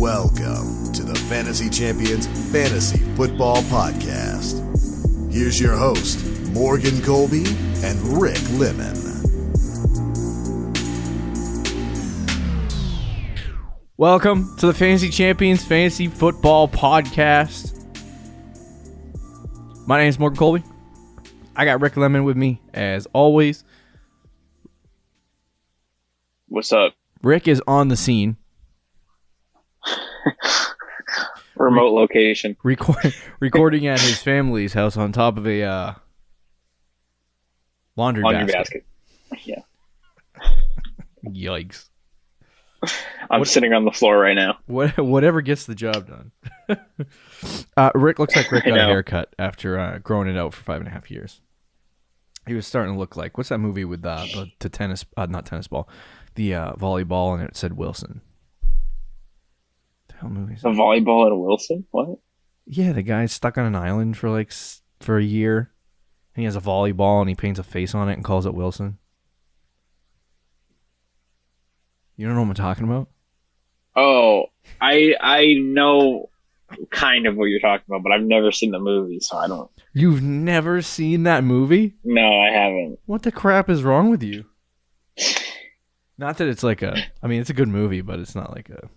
Welcome to the Fantasy Champions Fantasy Football Podcast. Here's your host, Morgan Colby and Rick Lemon. Welcome to the Fantasy Champions Fantasy Football Podcast. My name is Morgan Colby. I got Rick Lemon with me, as always. What's up? Rick is on the scene. Remote location. Recording at his family's house on top of a laundry basket. Yeah. Yikes. I'm sitting on the floor right now. Whatever gets the job done. Rick looks like Rick got a haircut after growing it out for 5.5 years. He was starting to look like, what's that movie with the tennis, not tennis ball, the volleyball, and it said Wilson. The hell movie is the that? volleyball at Wilson? What? Yeah, the guy's stuck on an island for a year, and he has a volleyball, and he paints a face on it and calls it Wilson. You don't know what I'm talking about? Oh, I know kind of what you're talking about, but I've never seen the movie, so I don't. You've never seen that movie? No, I haven't. What the crap is wrong with you? Not that it's it's a good movie, but it's not like a...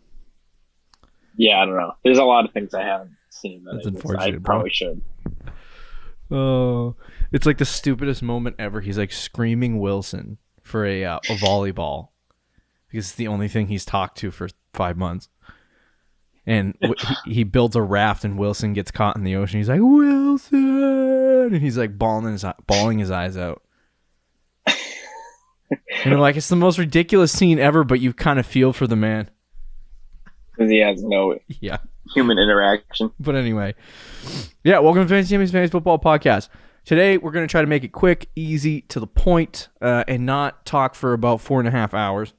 Yeah, I don't know. There's a lot of things I haven't seen that That's unfortunate, I probably should. Oh, it's like the stupidest moment ever. He's like screaming Wilson for a volleyball because it's the only thing he's talked to for 5 months. And he builds a raft, and Wilson gets caught in the ocean. He's like, Wilson! And he's like bawling his eyes out. And I'm like, it's the most ridiculous scene ever, but you kind of feel for the man. Because he has no human interaction. But anyway, welcome to Fantasy Champions Fantasy Football Podcast. Today, we're going to try to make it quick, easy, to the point, and not talk for about 4.5 hours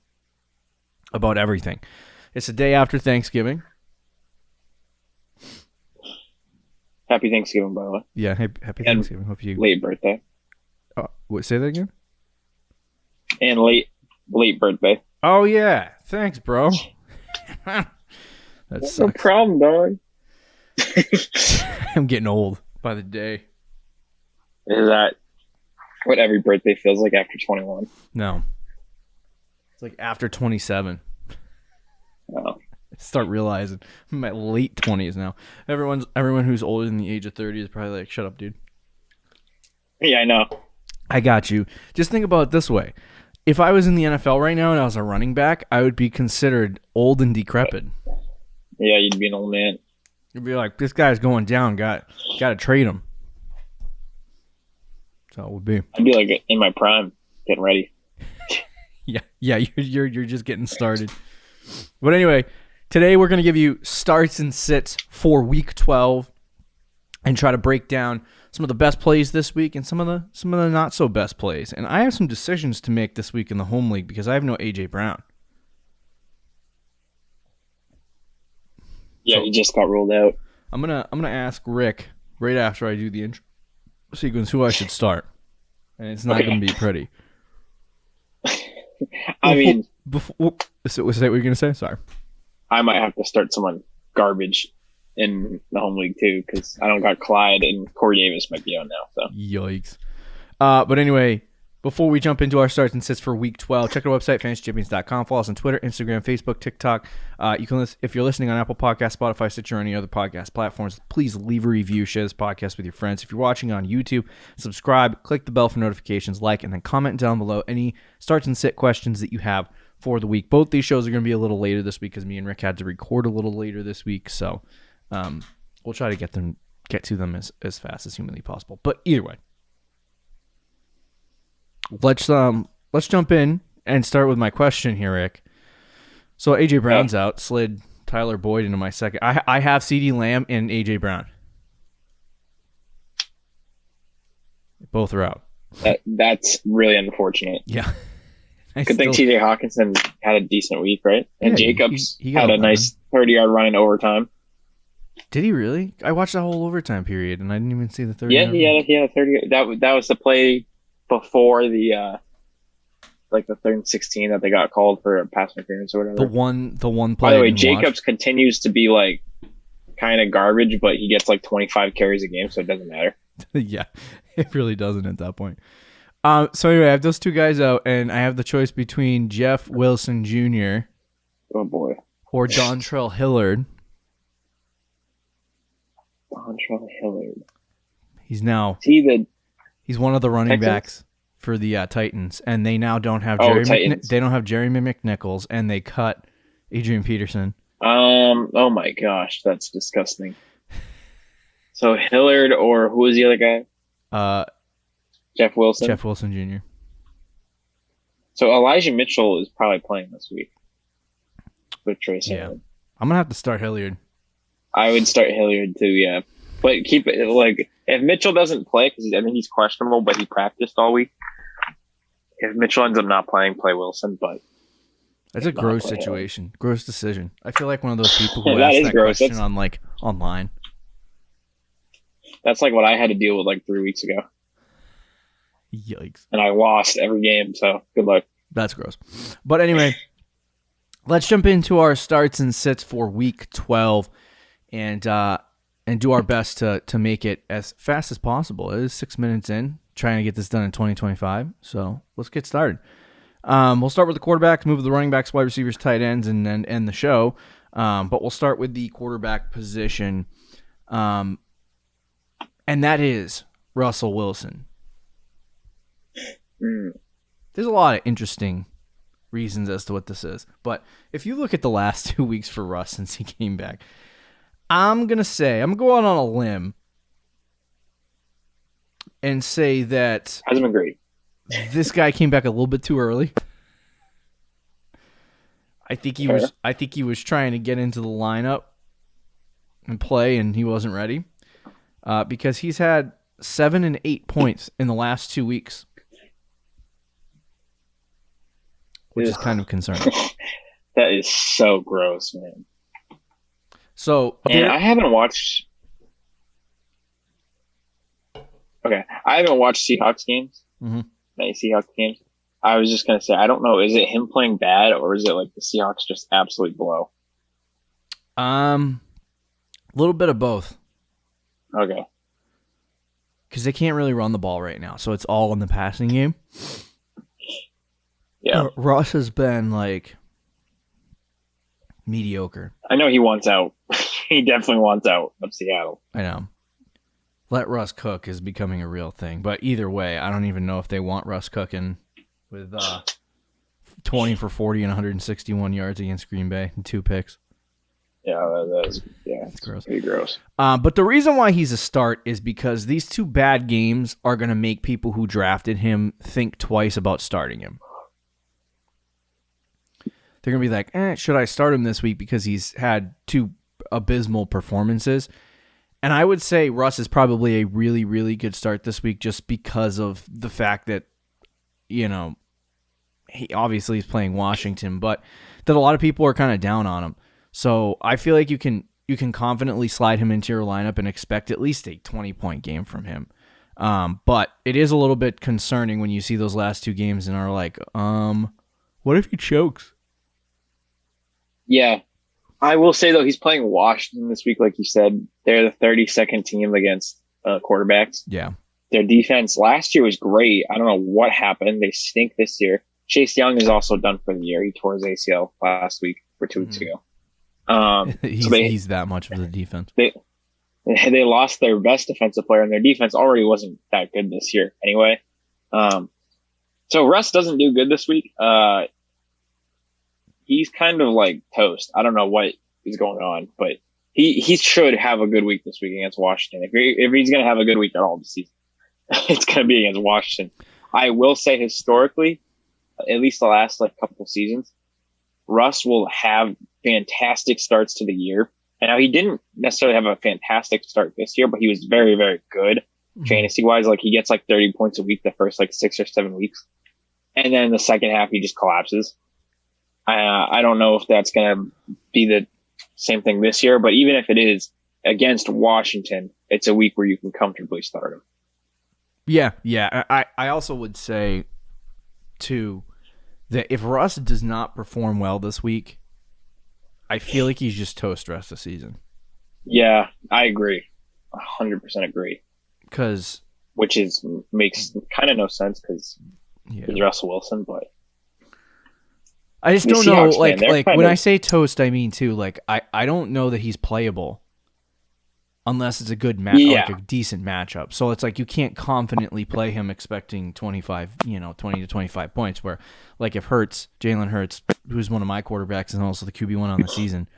about everything. It's the day after Thanksgiving. Happy Thanksgiving, by the way. Yeah, happy Thanksgiving. Hope you late birthday. Say that again? And late birthday. Oh yeah, thanks, bro. That sucks. No problem, dog. I'm getting old by the day. Is that what every birthday feels like after 21? No, it's like after 27. Oh. Start realizing I'm in my late 20s now. Everyone who's older than the age of 30 is probably like, shut up, dude. Yeah, I know. I got you. Just think about it this way. If I was in the NFL right now and I was a running back, I would be considered old and decrepit. Yeah, you'd be an old man. You'd be like, this guy's going down. Got to trade him. That's how it would be. I'd be like in my prime, getting ready. Yeah. You're just getting started. But anyway, today we're going to give you starts and sits for Week 12 and try to break down some of the best plays this week and some of the not so best plays. And I have some decisions to make this week in the home league because I have no AJ Brown. Yeah, so, he just got ruled out. I'm gonna ask Rick right after I do the intro sequence who I should start, and it's not gonna be pretty. Say what you're gonna say. Sorry. I might have to start someone garbage in the home league too, because I don't got Clyde and Corey Davis might be out now. So yikes. But anyway, before we jump into our starts and sits for Week 12, check our website, fantasychampions.com. Follow us on Twitter, Instagram, Facebook, TikTok. You can if you're listening on Apple Podcasts, Spotify, Stitcher, or any other podcast platforms, please leave a review, share this podcast with your friends. If you're watching on YouTube, subscribe, click the bell for notifications, like, and then comment down below any starts and sit questions that you have for the week. Both these shows are going to be a little later this week because me and Rick had to record a little later this week, so we'll try to get to them as fast as humanly possible. But either way, let's jump in and start with my question here, Rick. So AJ Brown's out, slid Tyler Boyd into my second. I have CeeDee Lamb and AJ Brown. Both are out. That's really unfortunate. Yeah. Good thing TJ Hawkinson had a decent week, right? And yeah, Jacobs he had a nice 30-yard run in overtime. Did he really? I watched the whole overtime period, and I didn't even see the 30. Yeah, he had a 30. That was the play before the like the 3rd and 16 that they got called for a pass interference or whatever. The one play. By the way, Jacobs continues to be like kind of garbage, but he gets like 25 carries a game, so it doesn't matter. Yeah, it really doesn't at that point. So anyway, I have those two guys out, and I have the choice between Jeff Wilson Jr. Oh boy, or Dontrell Hillard. Dontrell Hillard. He's one of the running Texans? backs for the Titans, and they now don't have they don't have Jeremy McNichols, and they cut Adrian Peterson. Oh my gosh, that's disgusting. So Hillard or who is the other guy? Jeff Wilson. Jeff Wilson Jr. So Elijah Mitchell is probably playing this week with Trace. Yeah, I'm gonna have to start Hilliard. I would start Hilliard too, yeah. But keep it like if Mitchell doesn't play, because I mean he's questionable, but he practiced all week. If Mitchell ends up not playing, play Wilson. But that's a gross situation, gross decision. I feel like one of those people who that asked is that gross. question on like online. That's like what I had to deal with like 3 weeks ago. Yikes! And I lost every game, so good luck. That's gross. But anyway, let's jump into our starts and sits for Week 12, and do our best to make it as fast as possible. It is 6 minutes in, trying to get this done in 2025. So let's get started. We'll start with the quarterbacks, move to the running backs, wide receivers, tight ends, and then end the show. But we'll start with the quarterback position, and that is Russell Wilson. There's a lot of interesting reasons as to what this is. But if you look at the last 2 weeks for Russ since he came back, I'm going to go out on a limb and say that hasn't been great. This guy came back a little bit too early. I think he was trying to get into the lineup and play, and he wasn't ready because he's had 7 and 8 points in the last 2 weeks, which is kind of concerning. That is so gross, man. So, and I haven't watched. Okay, I haven't watched Seahawks games. Mm-hmm. Many Seahawks games. I was just gonna say, I don't know. Is it him playing bad, or is it like the Seahawks just absolutely blow? A little bit of both. Okay. Because they can't really run the ball right now, so it's all in the passing game. Yeah. Russ has been like mediocre. I know he wants out. He definitely wants out of Seattle. I know. Let Russ cook is becoming a real thing. But either way, I don't even know if they want Russ cooking with 20 for 40 and 161 yards against Green Bay and 2 picks. Yeah, it's gross. Pretty gross. But the reason why he's a start is because these 2 bad games are going to make people who drafted him think twice about starting him. They're going to be like, should I start him this week because he's had 2 abysmal performances? And I would say Russ is probably a really, really good start this week just because of the fact that, he obviously is playing Washington, but that a lot of people are kind of down on him. So I feel like you can confidently slide him into your lineup and expect at least a 20-point game from him. But it is a little bit concerning when you see those last 2 games and are like, what if he chokes? Yeah. I will say, though, he's playing Washington this week, like you said. They're the 32nd team against quarterbacks. Yeah. Their defense last year was great. I don't know what happened. They stink this year. Chase Young is also done for the year. He tore his ACL last week or 2 weeks ago. He's that much of the defense. They lost their best defensive player, and their defense already wasn't that good this year anyway. So Russ doesn't do good this week. He's kind of like toast. I don't know what is going on, but he should have a good week this week against Washington. If he's going to have a good week at all this season, it's going to be against Washington. I will say historically, at least the last couple of seasons, Russ will have fantastic starts to the year. And now he didn't necessarily have a fantastic start this year, but he was very, very good fantasy wise. Like he gets 30 points a week the first 6 or 7 weeks. And then the second half, he just collapses. I don't know if that's going to be the same thing this year, but even if it is against Washington, it's a week where you can comfortably start him. Yeah. I also would say, too, that if Russ does not perform well this week, I feel like he's just toast the rest of the season. Yeah, I agree. 100% agree. Which makes kind of no sense because he's Russell Wilson, but I just don't know. Like when I say toast, I mean too. Like I don't know that he's playable unless it's a good like a decent matchup. So it's like you can't confidently play him expecting 20 to 25 points. Where like if Jalen Hurts, who's one of my quarterbacks and also the QB1 on the season,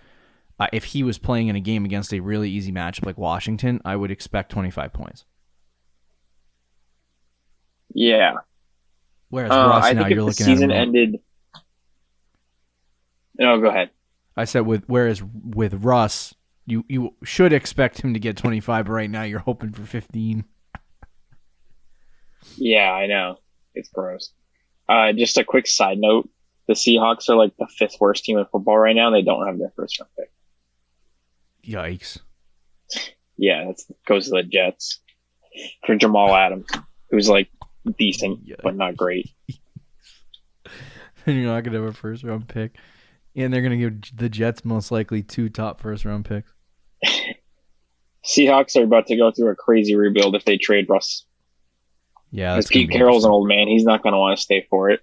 if he was playing in a game against a really easy matchup like Washington, I would expect 25 points. Yeah. Whereas Russ, now you're looking at him. Ended. No, go ahead. I said whereas with Russ, you should expect him to get 25, but right now you're hoping for 15. Yeah, I know. It's gross. Just a quick side note. The Seahawks are like the 5th worst team in football right now, and they don't have their first round pick. Yikes. Yeah, that goes to the Jets. For Jamal Adams, who's like decent, but not great. And you're not going to have a first round pick. And they're going to give the Jets most likely 2 top first round picks. Seahawks are about to go through a crazy rebuild if they trade Russ. Yeah, because Pete Carroll's an old man. He's not going to want to stay for it.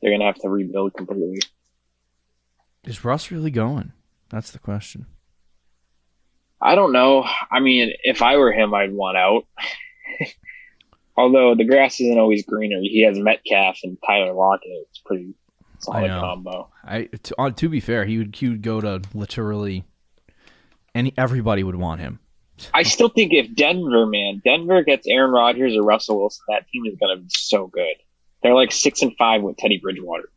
They're going to have to rebuild completely. Is Russ really going? That's the question. I don't know. I mean, if I were him, I'd want out. Although the grass isn't always greener. He has Metcalf and Tyler Lockett. It's pretty solid combo. To be fair, he would go to literally everybody would want him. I still think if Denver gets Aaron Rodgers or Russell Wilson, that team is going to be so good. They're like 6-5 with Teddy Bridgewater.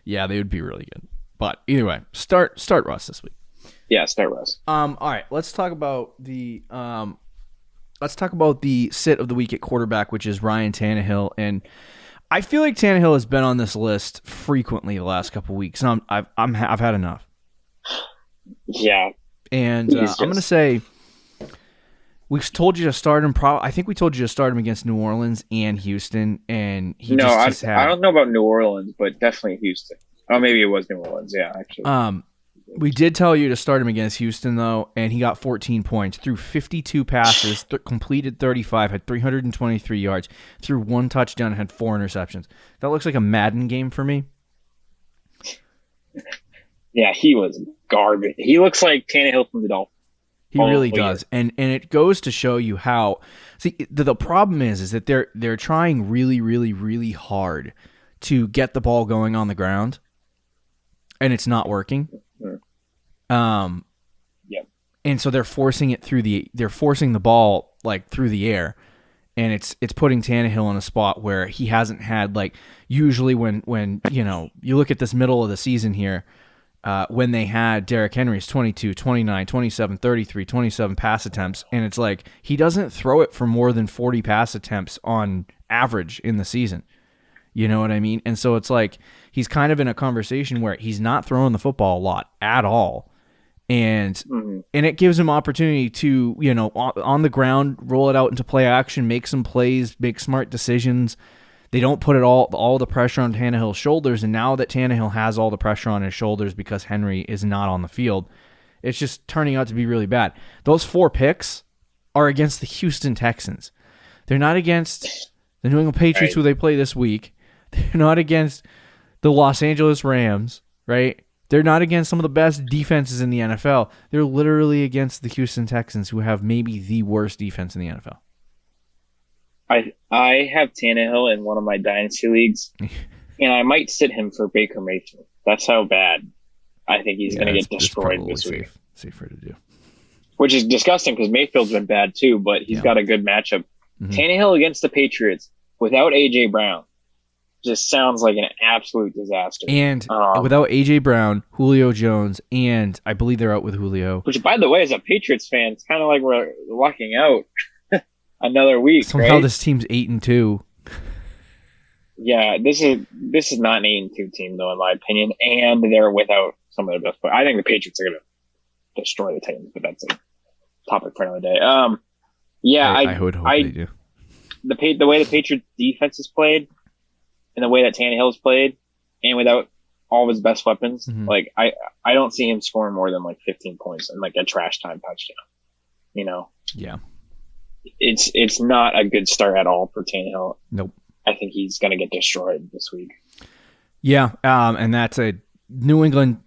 Yeah, they would be really good. But either way, start Russ this week. Yeah, start Russ. All right, let's talk about the sit of the week at quarterback, which is Ryan Tannehill, and I feel like Tannehill has been on this list frequently the last couple of weeks, and I've had enough. Yeah, and I'm going to say we told you to start him. I think we told you to start him against New Orleans and Houston, and I don't know about New Orleans, but definitely Houston. Oh, maybe it was New Orleans. Yeah, actually. We did tell you to start him against Houston, though, and he got 14 points, threw 52 passes, completed 35, had 323 yards, threw 1 touchdown, and had 4 interceptions. That looks like a Madden game for me. Yeah, he was garbage. He looks like Tannehill from the Dolphins. He really does, and it goes to show you how. See, the problem is that they're trying really, really, really hard to get the ball going on the ground, and it's not working. Yep. And so they're forcing the ball like through the air, and it's putting Tannehill in a spot where he hasn't had, like, usually when you look at this middle of the season here, when they had Derrick Henry's 22, 29, 27, 33, 27 pass attempts, and it's like he doesn't throw it for more than 40 pass attempts on average in the season. You know what I mean? And so it's like he's kind of in a conversation where he's not throwing the football a lot at all. And it gives him opportunity to, on the ground, roll it out into play action, make some plays, make smart decisions. They don't put all the pressure on Tannehill's shoulders, and now that Tannehill has all the pressure on his shoulders because Henry is not on the field, it's just turning out to be really bad. Those 4 picks are against the Houston Texans. They're not against the New England Patriots, who they play this week. They're not against the Los Angeles Rams, right? They're not against some of the best defenses in the NFL. They're literally against the Houston Texans, who have maybe the worst defense in the NFL. I have Tannehill in one of my dynasty leagues, and I might sit him for Baker Mayfield. That's how bad I think he's going to get destroyed this week. Safer to do. Which is disgusting because Mayfield's been bad too, but he's got a good matchup. Mm-hmm. Tannehill against the Patriots without A.J. Brown just sounds like an absolute disaster. And without A.J. Brown, Julio Jones, and I believe they're out with Julio. Which, by the way, as a Patriots fan, it's kind of like we're lucking out another week. Somehow this team's 8-2. Yeah, this is not an 8-2 team, though, in my opinion. And they're without some of their best players. I think the Patriots are going to destroy the Titans, but that's a topic for another day. I would hope they do. the way the Patriots defense is played and the way that Tannehill's played, and without all of his best weapons, like I don't see him scoring more than like 15 points and like a trash time touchdown. You know? Yeah. It's not a good start at all for Tannehill. Nope. I think he's going to get destroyed this week. Yeah, and that's a New England.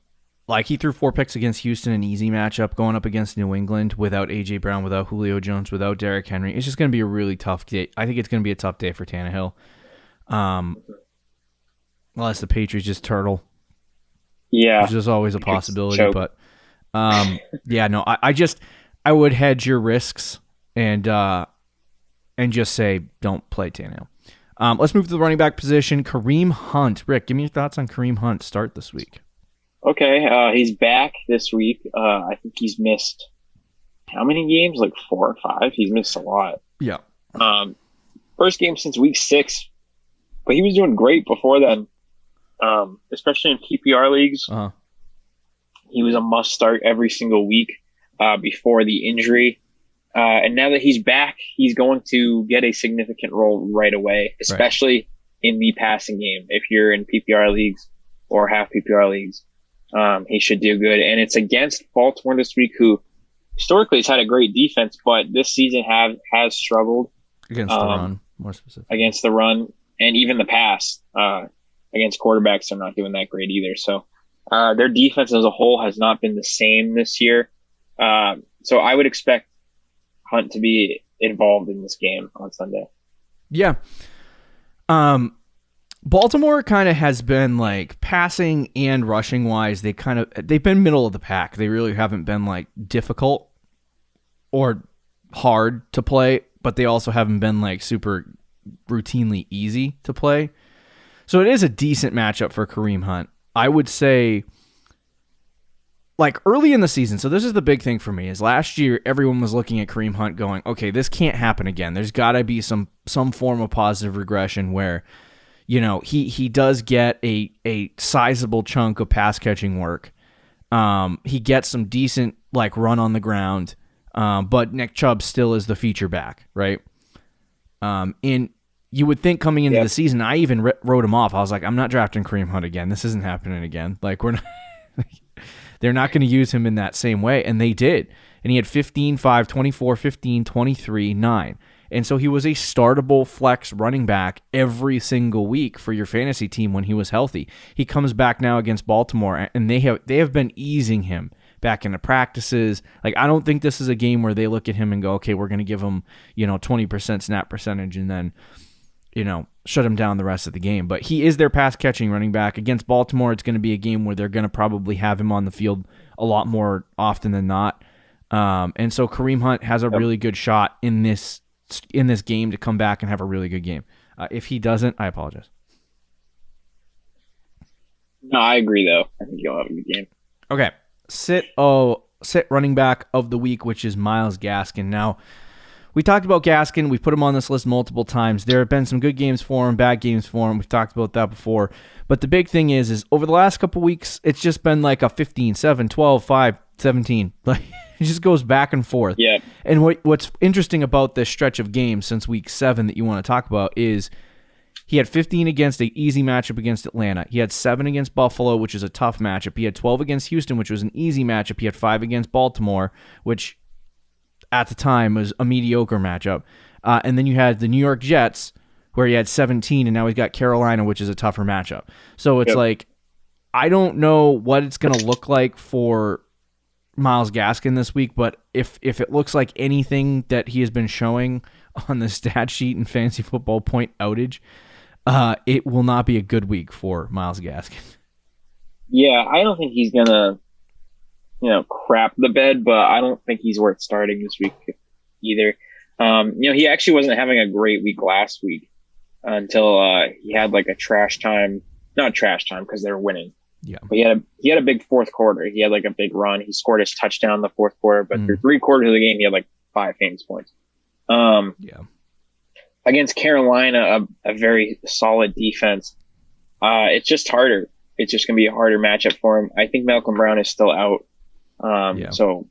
Like, he threw 4 picks against Houston, an easy matchup, going up against New England without A.J. Brown, without Julio Jones, without Derrick Henry. It's just going to be a really tough day. I think it's going to be a tough day for Tannehill. Unless the Patriots just turtle. Yeah. Which is always a possibility. But, yeah, no, I would hedge your risks and just say don't play Tannehill. Let's move to the running back position. Kareem Hunt. Rick, give me your thoughts on Kareem Hunt start this week. Okay, he's back this week. I think he's missed how many games? Like 4 or 5. He's missed a lot. Yeah. First game since week 6, but he was doing great before then, especially in PPR leagues. Uh-huh. He was a must start every single week before the injury. And now that he's back, he's going to get a significant role right away, especially in the passing game. If you're in PPR leagues or half PPR leagues, he should do good. And it's against Baltimore this week, who historically has had a great defense, but this season has struggled against the run, more specific. Against the run and even the pass. Against quarterbacks, they're not doing that great either. So their defense as a whole has not been the same this year. So I would expect Hunt to be involved in this game on Sunday. Yeah. Baltimore kind of has been like passing and rushing wise. They've been middle of the pack. They really haven't been like difficult or hard to play, but they also haven't been like super routinely easy to play. So it is a decent matchup for Kareem Hunt. I would say like early in the season. So this is the big thing for me is last year, everyone was looking at Kareem Hunt going, okay, this can't happen again. There's gotta be some form of positive regression where, you know, he does get a sizable chunk of pass catching work. He gets some decent like run on the ground. But Nick Chubb still is the feature back, right? And you would think coming into the season, I even wrote him off. I was like, I'm not drafting Kareem Hunt again. This isn't happening again. Like we're not, they're not going to use him in that same way. And they did. And he had 15, 5, 24, 15, 23, 9. And so he was a startable flex running back every single week for your fantasy team when he was healthy. He comes back now against Baltimore, and they have been easing him back into practices. Like, I don't think this is a game where they look at him and go, okay, we're going to give him, 20% snap percentage and then, shut him down the rest of the game. But he is their pass catching running back. Against Baltimore, it's going to be a game where they're going to probably have him on the field a lot more often than not. And so Kareem Hunt has a really good shot in this game to come back and have a really good game. If he doesn't, I apologize. No, I agree though. I think he'll have a good game. Okay. Sit running back of the week, which is Myles Gaskin. Now, we talked about Gaskin. We've put him on this list multiple times. There have been some good games for him, bad games for him. We've talked about that before. But the big thing is over the last couple weeks, it's just been like a 15, 7, 12, 5, 17. Like, it just goes back and forth. Yeah. And what's interesting about this stretch of games since week 7 that you want to talk about is he had 15 against an easy matchup against Atlanta. He had 7 against Buffalo, which is a tough matchup. He had 12 against Houston, which was an easy matchup. He had 5 against Baltimore, which at the time was a mediocre matchup. And then you had the New York Jets, where he had 17, and now he's got Carolina, which is a tougher matchup. So it's like, I don't know what it's going to look like for Myles Gaskin this week, but if it looks like anything that he has been showing on the stat sheet and fantasy football point outage, it will not be a good week for Myles Gaskin. Yeah, I don't think he's gonna, crap the bed, but I don't think he's worth starting this week either. He actually wasn't having a great week last week until he had like a not trash time because they were winning. Yeah, but he had a big fourth quarter. He had like a big run. He scored his touchdown in the fourth quarter, but through 3 quarters of the game, he had like 5 fantasy points. Against Carolina, a very solid defense. It's just harder. It's just going to be a harder matchup for him. I think Malcolm Brown is still out. So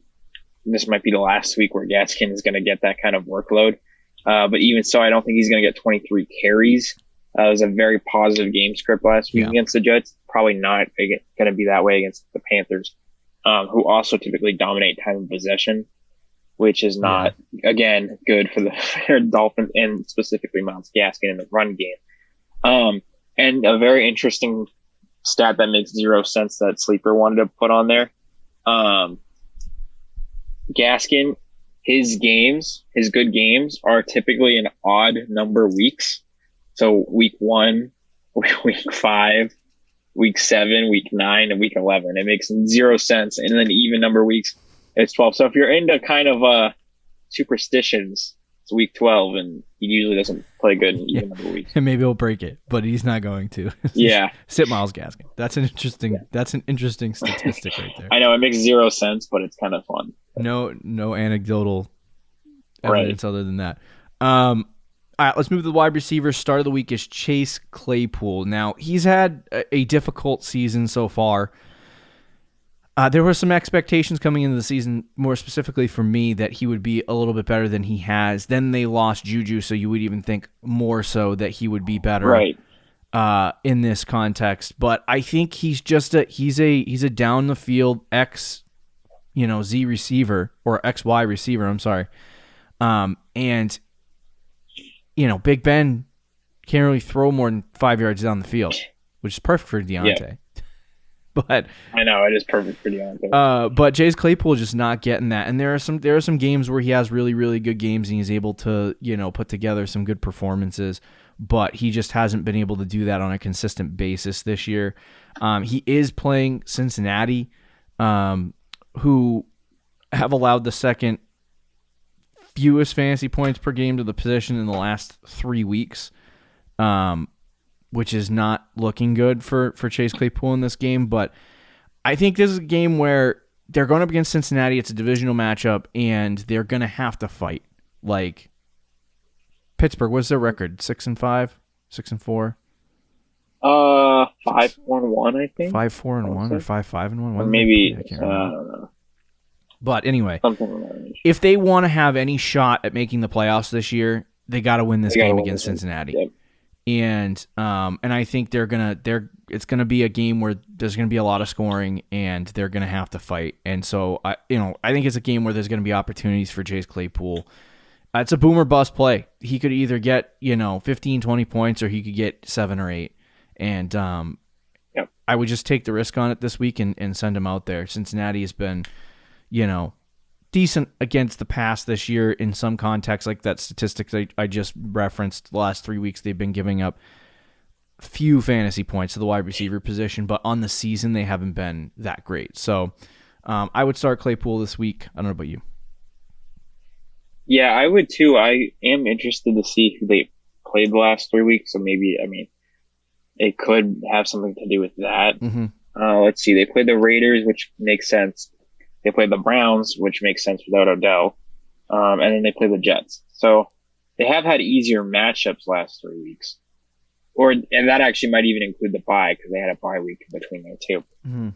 this might be the last week where Gaskin is going to get that kind of workload. But even so, I don't think he's going to get 23 carries. It was a very positive game script last week against the Jets. Probably not going to be that way against the Panthers, who also typically dominate time of possession, which is not, again, good for the Dolphins and specifically Myles Gaskin in the run game. And a very interesting stat that makes zero sense that Sleeper wanted to put on there. Gaskin, his good games are typically in odd number weeks. So week 1, week 5, week 7, week 9, and week 11. It makes zero sense. And then even number weeks, it's 12. So if you're into kind of superstitions, it's week 12, and he usually doesn't play good in even number weeks. And maybe he'll break it, but he's not going to. Yeah. Sit Myles Gaskin. That's an interesting statistic right there. I know it makes zero sense, but it's kind of fun. No anecdotal evidence other than that. All right, let's move to the wide receivers. Start of the week is Chase Claypool. Now, he's had a difficult season so far. There were some expectations coming into the season, more specifically for me, that he would be a little bit better than he has. Then they lost Juju, so you would even think more so that he would be better in this context. But I think he's just he's a down the field Z receiver or XY receiver. I'm sorry, and Big Ben can't really throw more than 5 yards down the field, which is perfect for Deontay. Yeah. But I know it is perfect for Deontay. But Chase Claypool is just not getting that, and there are some games where he has really, really good games and he's able to put together some good performances, but he just hasn't been able to do that on a consistent basis this year. He is playing Cincinnati, who have allowed the second fewest fantasy points per game to the position in the last 3 weeks, which is not looking good for Chase Claypool in this game. But I think this is a game where they're going up against Cincinnati. It's a divisional matchup, and they're going to have to fight. Like Pittsburgh, what's their record? 6-5, 6-4. 5-4-1, I think. 5-4-1 or 5-5-1. Or maybe I can't I remember. don't know. But anyway, Something like that. if they want to have any shot at making the playoffs this year, they got to win this game against Cincinnati. Yep. And I think it's gonna be a game where there's gonna be a lot of scoring and they're gonna have to fight. And so I think it's a game where there's gonna be opportunities for Chase Claypool. It's a boom or bust play. He could either get 15, 20 points or he could get 7 or 8. And I would just take the risk on it this week and send him out there. Cincinnati has been decent against the pass this year in some contexts, like that statistics I just referenced. The last 3 weeks, they've been giving up few fantasy points to the wide receiver position, but on the season, they haven't been that great. So I would start Claypool this week. I don't know about you. Yeah, I would too. I am interested to see who they played the last 3 weeks. So maybe, it could have something to do with that. Mm-hmm. Let's see. They played the Raiders, which makes sense. They played the Browns, which makes sense without Odell. And then they played the Jets. So they have had easier matchups last 3 weeks. And that actually might even include the bye because they had a bye week between there too. Mm-hmm.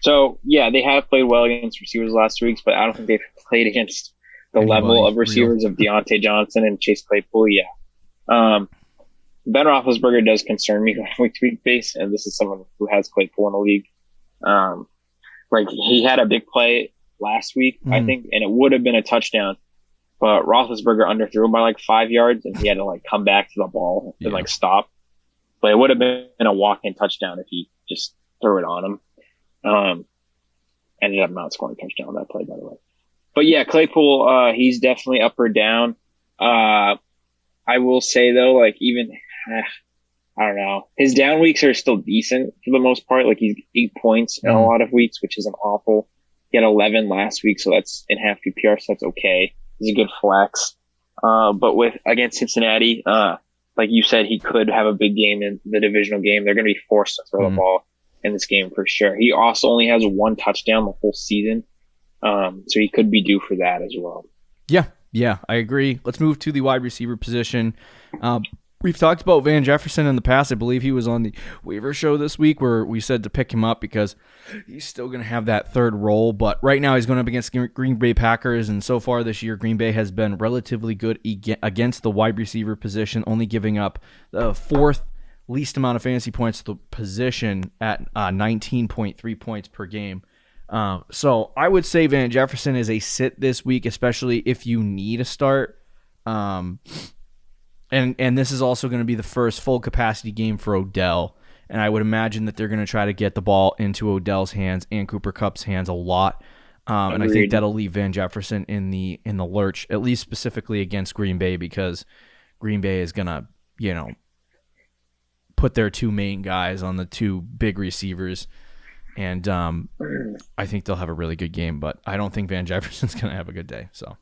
So, yeah, they have played well against receivers the last 3 weeks, but I don't think they've played against the level of receivers of Deontay Johnson and Chase Claypool. Yeah. Ben Roethlisberger does concern me on a week-to-week base, and this is someone who has Claypool in the league. He had a big play last week, I think, and it would have been a touchdown, but Roethlisberger underthrew him by 5 yards, and he had to come back to the ball and stop. But it would have been a walk-in touchdown if he just threw it on him. Ended up not scoring a touchdown on that play, by the way. But yeah, Claypool, he's definitely up or down. I will say though, I don't know. His down weeks are still decent for the most part. He's 8 points in a lot of weeks, which isn't awful. He had 11 last week, so that's in half PPR, so that's okay. He's a good flex. But against Cincinnati, like you said, he could have a big game in the divisional game. They're going to be forced to throw the ball in this game for sure. He also only has 1 touchdown the whole season, so he could be due for that as well. Yeah, I agree. Let's move to the wide receiver position. We've talked about Van Jefferson in the past. I believe he was on the waiver show this week where we said to pick him up because he's still going to have that third role. But right now he's going up against Green Bay Packers, and so far this year Green Bay has been relatively good against the wide receiver position, only giving up the fourth least amount of fantasy points to the position at 19.3 points per game. So I would say Van Jefferson is a sit this week, especially if you need a start. And this is also going to be the first full capacity game for Odell. And I would imagine that they're going to try to get the ball into Odell's hands and Cooper Kupp's hands a lot. And I think that'll leave Van Jefferson in the lurch, at least specifically against Green Bay, because Green Bay is going to, put their two main guys on the two big receivers. And I think they'll have a really good game, but I don't think Van Jefferson's going to have a good day. So.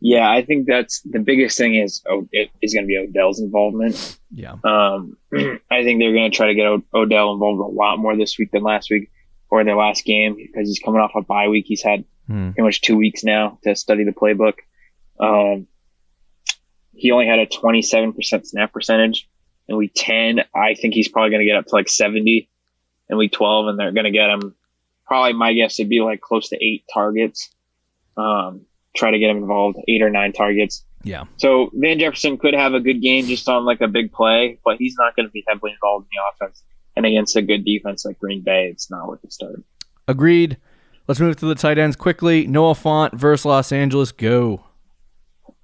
Yeah, I think that's the biggest thing is going to be Odell's involvement. Yeah. I think they're going to try to get Odell involved a lot more this week than last week or their last game because he's coming off a bye week. He's had pretty much 2 weeks now to study the playbook. He only had a 27% snap percentage in week 10. I think he's probably going to get up to like 70 in week 12, and they're going to get him probably, my guess would be like close to 8 targets. Try to get him involved, 8 or 9 targets. Yeah. So Van Jefferson could have a good game just on like a big play, but he's not going to be heavily involved in the offense. And against a good defense like Green Bay, it's not worth the start. Agreed. Let's move to the tight ends quickly. Noah Fant versus Los Angeles. Go.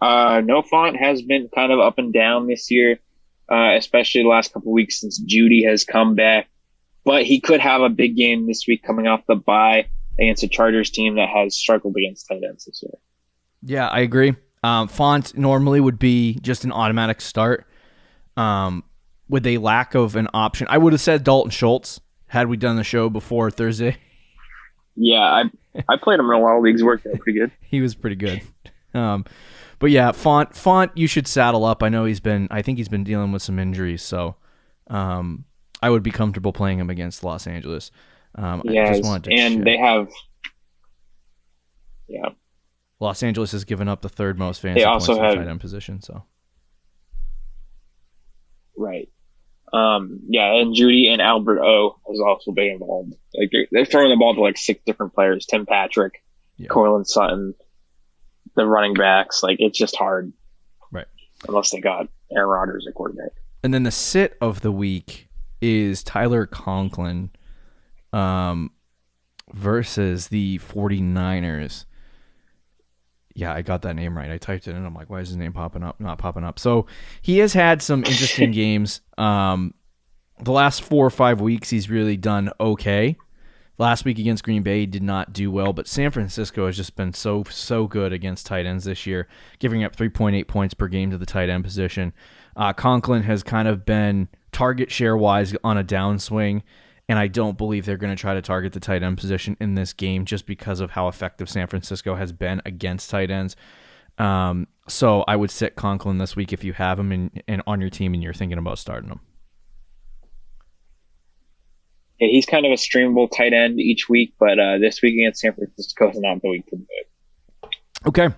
Noah Fant has been kind of up and down this year, especially the last couple of weeks since Judy has come back. But he could have a big game this week coming off the bye against a Chargers team that has struggled against tight ends this year. Yeah, I agree. Font normally would be just an automatic start. With a lack of an option, I would have said Dalton Schultz had we done the show before Thursday. Yeah, I played him in a lot of leagues. Worked out pretty good. He was pretty good. But yeah, Font, you should saddle up. I know I think he's been dealing with some injuries, so I would be comfortable playing him against Los Angeles. Yes, they have. Yeah. Los Angeles has given up the third most fantasy points in the tight end position. So. Right. And Judy and Albert O has also been involved. Like they're throwing the ball to like 6 different players: Tim Patrick, Cortland Sutton, the running backs. Like it's just hard, right? Unless they got Aaron Rodgers at quarterback. And then the sit of the week is Tyler Conklin, versus the 49ers. Yeah, I got that name right. I typed it in. I'm like, why is his name not popping up? So he has had some interesting games. The last 4 or 5 weeks, he's really done okay. Last week against Green Bay, he did not do well, but San Francisco has just been so good against tight ends this year, giving up 3.8 points per game to the tight end position. Conklin has kind of been target share-wise on a downswing, and I don't believe they're going to try to target the tight end position in this game just because of how effective San Francisco has been against tight ends. So I would sit Conklin this week if you have him and on your team and you're thinking about starting him. Yeah, he's kind of a streamable tight end each week, but this week against San Francisco is not the week to do it. Okay,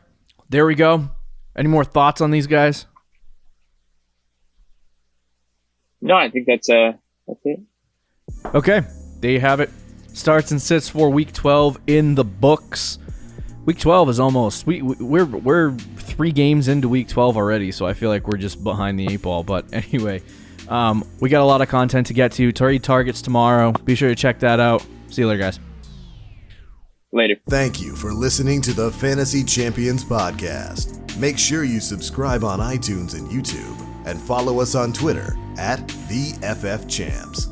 there we go. Any more thoughts on these guys? No, I think that's it. Okay, there you have it. Starts and sits for Week 12 in the books. Week 12 is almost we're 3 games into Week 12 already, so I feel like we're just behind the 8 ball. But anyway, we got a lot of content to get to. Trade targets tomorrow. Be sure to check that out. See you later, guys. Later. Thank you for listening to the Fantasy Champions Podcast. Make sure you subscribe on iTunes and YouTube, and follow us on Twitter @TheFFChamps.